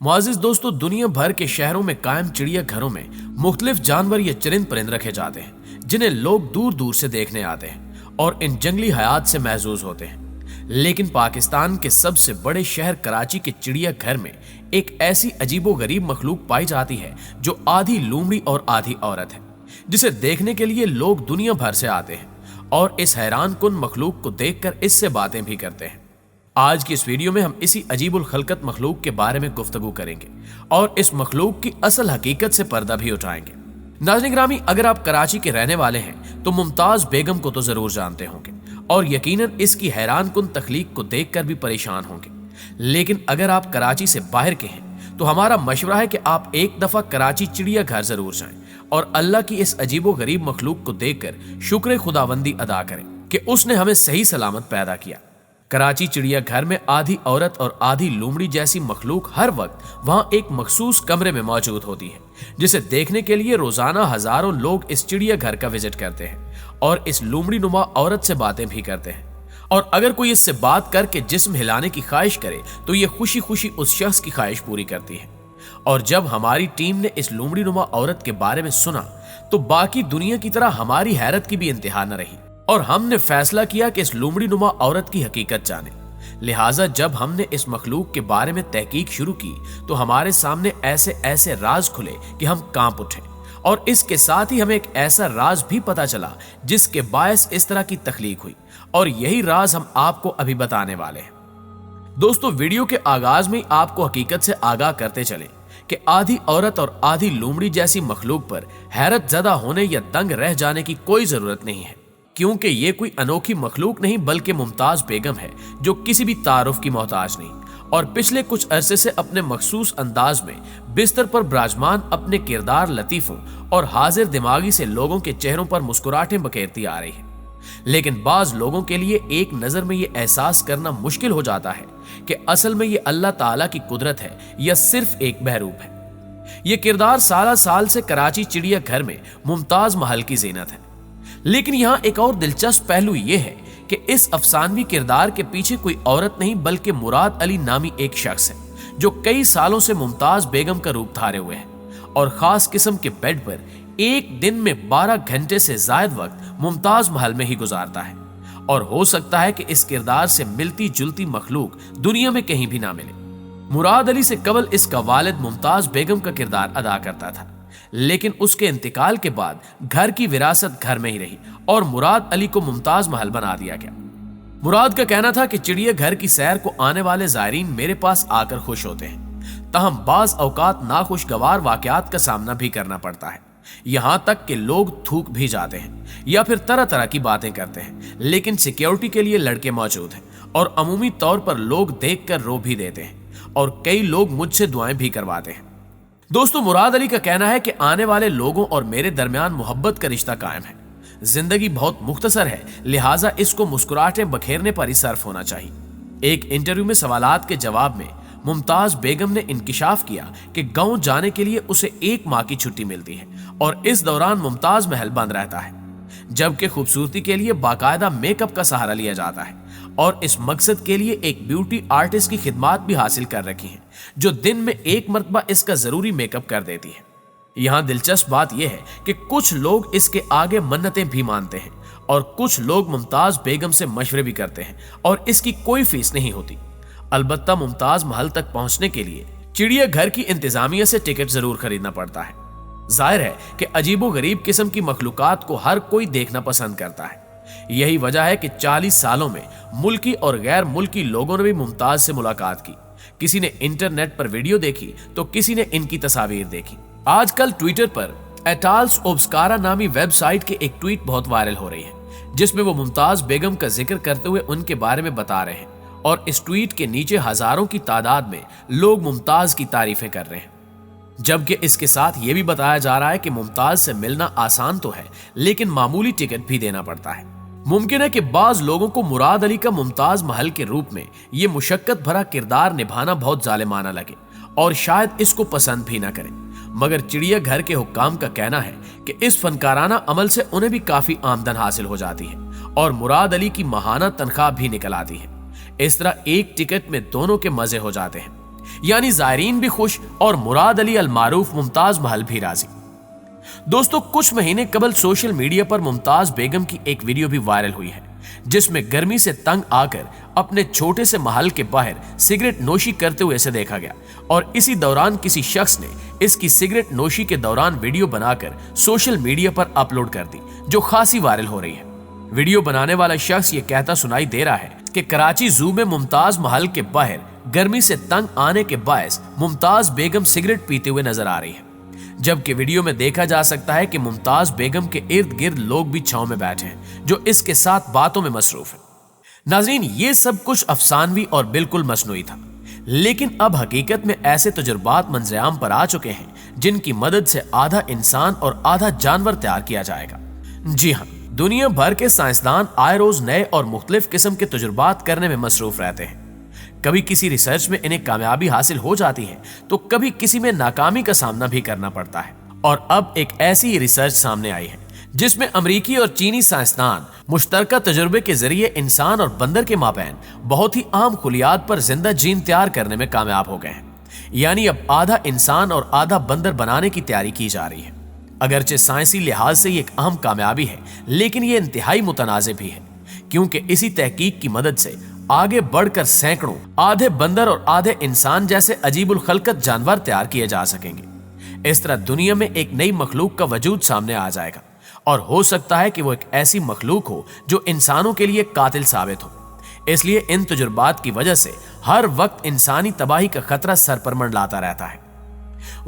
मुआज़िज़ दोस्तों, दुनिया भर के शहरों में कायम चिड़िया घरों में मुख्तलिफ जानवर या चरिंद परिंद रखे जाते हैं जिन्हें लोग दूर दूर से देखने आते हैं और इन जंगली हयात से महजूज होते हैं। लेकिन पाकिस्तान के सबसे बड़े शहर कराची के चिड़िया घर में एक ऐसी अजीबोगरीब मखलूक पाई जाती है जो आधी लूमड़ी और आधी औरत है, जिसे देखने के लिए लोग दुनिया भर से आते हैं और इस हैरान कुन मखलूक को देखकर इससे बातें भी करते हैं। आज की इस वीडियो में हम इसी अजीबुल खलकत मखलूक के बारे में गुफ्तगू करेंगे और इस मखलूक की असल हकीकत से पर्दा भी उठाएंगे। नाज़रीन ग्रामी, अगर आप कराची के रहने वाले हैं तो मुमताज बेगम को तो जरूर जानते होंगे और यकीनन इसकी हैरान कुन तख्लीक को देखकर भी परेशान होंगे। लेकिन अगर आप कराची से बाहर के हैं तो हमारा मशवरा है कि आप एक दफा कराची चिड़िया घर जरूर जाएं और अल्लाह की इस अजीबो गरीब मखलूक को देखकर शुक्र खुदाबंदी अदा करें कि उसने हमें सही सलामत पैदा किया। कराची चिड़िया घर में आधी औरत और आधी लूमड़ी जैसी मखलूक हर वक्त वहां एक मखसूस कमरे में मौजूद होती है, जिसे देखने के लिए रोजाना हजारों लोग इस चिड़िया घर का विजिट करते हैं और इस लूमड़ी नुमा औरत से बातें भी करते हैं। और अगर कोई इससे बात करके जिस्म हिलाने की ख्वाहिश करे तो ये खुशी खुशी उस शख्स की ख्वाहिश पूरी करती है। और जब हमारी टीम ने इस लूमड़ी नुमा औरत के बारे में सुना तो बाकी दुनिया की तरह हमारी हैरत की भी इंतहा न रही और हमने फैसला किया कि इस लूमड़ी नुमा औरत की हकीकत जाने। लिहाजा जब हमने इस मखलूक के बारे में तहकीक शुरू की तो हमारे सामने ऐसे ऐसे राज खुले कि हम कांप उठे और इसके साथ ही हमें एक ऐसा राज भी पता चला जिसके बायस इस तरह की तख्लीक हुई और यही राज हम आपको अभी बताने वाले हैं। दोस्तों, वीडियो के आगाज में आपको हकीकत से आगाह करते चले कि आधी औरत और आधी लूमड़ी जैसी मखलूक पर हैरत ज़दा होने या दंग रह जाने की कोई जरूरत नहीं है, क्योंकि ये कोई अनोखी मखलूक नहीं बल्कि मुमताज बेगम है जो किसी भी तारुफ की मोहताज नहीं और पिछले कुछ अरसे से अपने मखसूस अंदाज में बिस्तर पर विराजमान अपने किरदार लतीफों और हाजिर दिमागी से लोगों के चेहरों पर मुस्कुराहटें बखेरती आ रही है। लेकिन बाज लोगों के लिए एक नजर में ये एहसास करना मुश्किल हो जाता है कि असल में ये अल्लाह ताला की कुदरत है या सिर्फ एक बहरूप है। ये किरदार साला साल से कराची चिड़िया घर में मुमताज महल की जीनत है। लेकिन यहाँ एक और दिलचस्प पहलू ये है कि इस अफसानवी किरदार के पीछे कोई औरत नहीं बल्कि मुराद अली नामी एक शख्स है जो कई सालों से मुमताज बेगम का रूप धारे हुए है और खास किस्म के बेड पर एक दिन में 12 घंटे से ज्यादा वक्त मुमताज महल में ही गुजारता है और हो सकता है कि इस किरदार से मिलती जुलती मखलूक दुनिया में कहीं भी ना मिले। मुराद अली से कबल इसका वालिद मुमताज बेगम का किरदार अदा करता था, लेकिन उसके इंतकाल के बाद घर की विरासत घर में ही रही और मुराद अली को मुमताज महल बना दिया गया। मुराद का कहना था कि चिड़िया घर की सैर को आने वाले जायरीन मेरे पास आकर खुश होते हैं, तहम बाज औकात नाखुशगवार वाकयात का सामना भी करना पड़ता है। यहां तक कि लोग थूक भी जाते हैं या फिर तरह तरह की बातें करते हैं, लेकिन सिक्योरिटी के लिए लड़के मौजूद हैं और अमूमी तौर पर लोग देखकर रो भी देते हैं और कई लोग मुझसे दुआएं भी करवाते हैं। दोस्तों, मुराद अली का कहना है कि आने वाले लोगों और मेरे दरमियान मोहब्बत का रिश्ता कायम है। जिंदगी बहुत मुख्तसर है, लिहाजा इसको मुस्कुराहटें बखेरने पर ही सर्फ होना चाहिए। एक इंटरव्यू में सवालात के जवाब में मुमताज बेगम ने इंकिशाफ किया कि गांव जाने के लिए उसे 1 माह की छुट्टी मिलती है और इस दौरान मुमताज महल बंद रहता है, जबकि खूबसूरती के लिए बाकायदा मेकअप का सहारा लिया जाता है और इस मकसद के लिए एक ब्यूटी आर्टिस्ट की खिदमात भी हासिल कर रखी है जो दिन में 1 मरतबा इसका जरूरी मेकअप कर देती है। यहाँ दिलचस्प बात यह है कि कुछ लोग इसके आगे मन्नतें भी मानते हैं और कुछ लोग मुमताज बेगम से मशवरे भी करते हैं और इसकी कोई फीस नहीं होती। अलबत्ता मुमताज महल तक पहुंचने के लिए चिड़िया घर की इंतजामिया से टिकट जरूर खरीदना पड़ता है। जाहिर है कि अजीबो गरीब किस्म की मखलूकात को हर कोई देखना पसंद करता है। यही वजह है कि 40 सालों में मुल्की और गैर मुल्की लोगों ने भी मुमताज से मुलाकात की। किसी ने इंटरनेट पर वीडियो देखी तो किसी ने इनकी तस्वीर देखी। आजकल ट्विटर पर एटाल्स ओब्सकारा नामी वेबसाइट के एक ट्वीट बहुत वायरल हो रही है जिसमें वो मुमताज बेगम का जिक्र करते हुए उनके बारे में बता रहे हैं और इस ट्वीट के नीचे हजारों की तादाद में लोग मुमताज की तारीफें कर रहे हैं, जबकि इसके साथ ये भी बताया जा रहा है कि मुमताज से मिलना आसान तो है लेकिन मामूली टिकट भी देना पड़ता है। मुमकिन है कि बाज लोगों को मुराद अली का मुमताज महल के रूप में ये मुशक्कत भरा किरदार निभाना बहुत जालिमाना लगे और शायद इसको पसंद भी ना करें, मगर चिड़िया घर के हुक्काम का कहना है कि इस फनकाराना अमल से उन्हें भी काफी आमदन हासिल हो जाती है और मुराद अली की माहाना तनख्वाह भी निकल आती है। इस तरह एक टिकट में दोनों के मजे हो जाते हैं। यानी ज़ायरीन भी खुश और मुराद अली अलमारूफ मुमताज महल भी राजी। दोस्तों, कुछ महीने कबल सोशल मीडिया पर मुमताज बेगम की एक वीडियो भी वायरल हुई है, जिसमें गर्मी से तंग आकर अपने छोटे से महल के बाहर सिगरेट नोशी करते हुए इसे देखा गया और इसी दौरान किसी शख्स ने इसकी सिगरेट नोशी के दौरान वीडियो बनाकर सोशल मीडिया पर अपलोड कर दी, जो खासी वायरल हो रही है। वीडियो बनाने वाला शख्स ये कहता सुनाई दे रहा है कि कराची जू में मुमताज महल के बाहर गर्मी से तंग आने के बायस मुमताज बेगम सिगरेट पीते हुए नजर आ रही है, जबकि वीडियो में देखा जा सकता है कि मुमताज बेगम के इर्द गिर्द लोग भी छांव में बैठे हैं, जो इसके साथ बातों में मसरूफ है। नाज़रीन, ये सब कुछ अफसानवी और बिल्कुल मसनूई था, लेकिन अब हकीकत में ऐसे तजुर्बात मंजरेआम पर आ चुके हैं जिनकी मदद से आधा इंसान और आधा जानवर तैयार किया जाएगा। जी हाँ, दुनिया भर के साइंसदान आए रोज नए और मुख्तलिफ किस्म के तजुर्बात करने में मसरूफ रहते हैं। कभी किसी रिसर्च में इन्हें कामयाबी हासिल हो जाती है तो कभी किसी में नाकामी का सामना भी करना पड़ता है। और अब एक ऐसी रिसर्च सामने आई है जिसमें अमेरिकी और चीनी साइंसदान मुश्तरका तजुर्बे के जरिए इंसान और बंदर के माबैन बहुत ही आम खुलियात पर जिंदा जीन तैयार करने में कामयाब हो गए हैं। यानी अब आधा इंसान और आधा बंदर बनाने की तैयारी की जा रही है। अगरचे साइंसी लिहाज से ये एक अहम कामयाबी है, लेकिन ये इंतहाई मुतनाज़े भी है, क्योंकि इसी तहकीक की मदद से आगे बढ़कर सैकड़ों आधे बंदर और आधे इंसान जैसे अजीबुल खलकत जानवर तैयार किए जा सकेंगे। इस तरह दुनिया में एक नई मखलूक का वजूद सामने आ जाएगा और हो सकता है कि वो एक ऐसी मखलूक हो जो इंसानों के लिए कातिल साबित हो। इसलिए इन तजुर्बात की वजह से हर वक्त इंसानी तबाही का खतरा सर पर मंडलाता रहता है।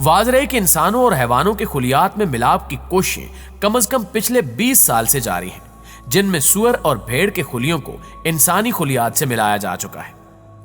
वाज़ेह है कि इंसानों और हैवानों के खुलियात में मिलाप की कोशिशें कम से कम पिछले 20 साल से जारी हैं, जिनमें सुअर और भेड़ के खुलियों को इंसानी खुलियात से मिलाया जा चुका है।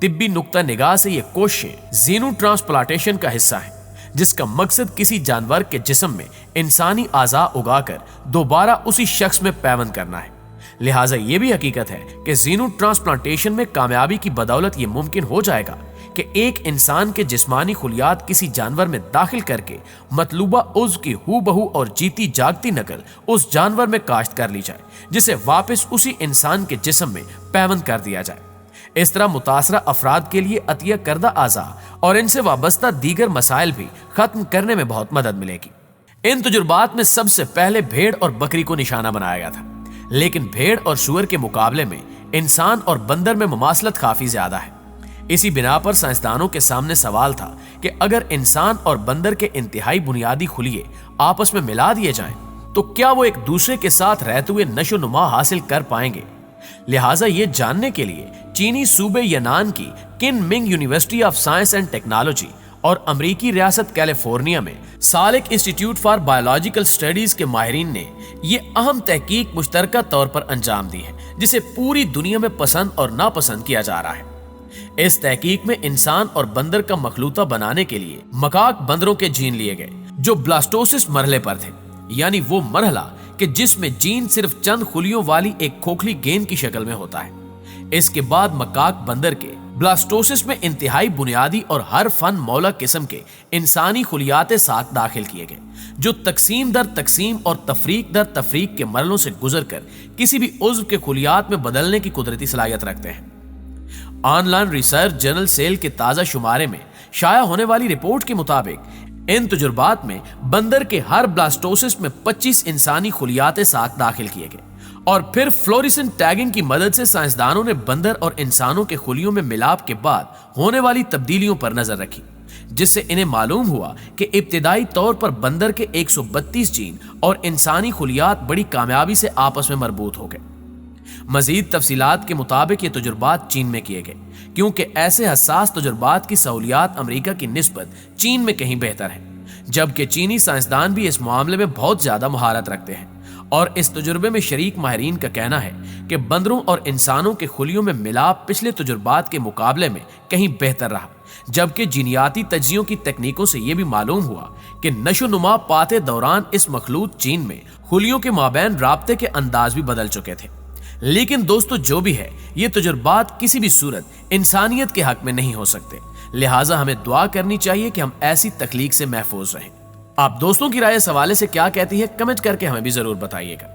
तिब्बी नुक्ता निगाह से ये कोशिशें जीनू ट्रांसप्लांटेशन का हिस्सा है, जिसका मकसद किसी जानवर के जिस्म में इंसानी आज़ा उगाकर दोबारा उसी शख्स में पैवंद करना है। लिहाजा ये भी हकीकत है कि जीनू ट्रांसप्लांटेशन में कामयाबी की बदौलत ये मुमकिन हो जाएगा कि एक इंसान के जिस्मानी खुलियात किसी जानवर में दाखिल करके मतलूबा उज़्व की हूबहू और जीती जागती नकल उस जानवर में काश्त कर ली जाए, जिसे वापस उसी इंसान के जिस्म में पैवंद कर दिया जाए। इस तरह मुतासरा अफराद के लिए अतिया करदा आज़ा और इनसे वाबस्ता दीगर मसाइल भी खत्म करने में बहुत मदद मिलेगी। इन तजुर्बात में सबसे पहले भेड़ और बकरी को निशाना बनाया गया था, लेकिन भेड़ और सूअर के मुकाबले में इंसान और बंदर में मुमासलत काफी ज्यादा है। इसी बिना पर साइंसदानों के सामने सवाल था कि अगर इंसान और बंदर के इंतहाई बुनियादी खुलिये आपस में मिला दिए जाएं, तो क्या वो एक दूसरे के साथ रहते हुए नशो नुमा हासिल कर पाएंगे। लिहाजा ये जानने के लिए चीनी सूबे यनान की Kunming university of science and technology और अमरीकी रियासत कैलिफोर्निया में Salk institute for biological studies के माहिरीन ने ये अहम तहकीक मुश्तरका तौर पर अंजाम दी है, जिसे पूरी दुनिया में पसंद और नापसंद किया जा रहा है। इस तहकीक में इंसान और बंदर का मखलूता बनाने के लिए मकाक बंदरों के जीन लिए गए, जो ब्लास्टोसिस मरहले पर थे, यानी वो मरहला कि जिसमें जीन सिर्फ चंद खुलियों वाली एक खोखली गेंद की शक्ल में होता है। इसके बाद मकाक बंदर के ब्लास्टोसिस में इंतहाई बुनियादी और हर फन मौला किस्म के इंसानी खुलियात साथ दाखिल किए गए, जो तकसीम दर तकसीम और तफरीक दर तफरीक के मरलों से गुजरकर किसी भी उज़्व के खुलियात में बदलने की कुदरती सलाहियत रखते हैं। ऑनलाइन रिसर्च जर्नल सेल के ताजा शुमारे में शाया होने वाली रिपोर्ट के मुताबिक इन तजुर्बात में बंदर के हर ब्लास्टोसिस में 25 इंसानी खुलियात साथ दाखिल किए गए और फिर फ्लोरेसेंट टैगिंग की मदद से साइंसदानों ने बंदर और इंसानों के खुलियों में मिलाप के बाद होने वाली तब्दीलियों पर नजर रखी, जिससे इन्हें मालूम हुआ कि इब्तिदाई तौर पर बंदर के 132 जीन और इंसानी खुलियात बड़ी कामयाबी से आपस में मरबूत हो गए। मजीद तफसीलात के मुताबिक ये तजुर्बात चीन में किए गए, क्योंकि ऐसे हसास तजुर्बात की सहूलियात अमेरिका की निस्बत चीन में कहीं बेहतर है, जबकि चीनी साइंसदान भी इस मामले में बहुत ज्यादा महारत रखते हैं। और इस तजुर्बे में शरीक माहिरीन का कहना है कि बंदरों और इंसानों के खुलियों में मिलाप पिछले तजुर्बात के मुकाबले में कहीं बेहतर रहा, जबकि जीनियाती तज्जियों की तकनीकों से यह भी मालूम हुआ कि नशो नुमा पाते दौरान इस मखलूत चीन में खुलियों के माबैन राब्ते के अंदाज भी बदल चुके थे। लेकिन दोस्तों, जो भी है, ये तजुर्बात किसी भी सूरत इंसानियत के हक में नहीं हो सकते। लिहाजा हमें दुआ करनी चाहिए कि हम ऐसी तकलीक से महफूज रहें। आप दोस्तों की राय इस हवाले से क्या कहती है, कमेंट करके हमें भी जरूर बताइएगा।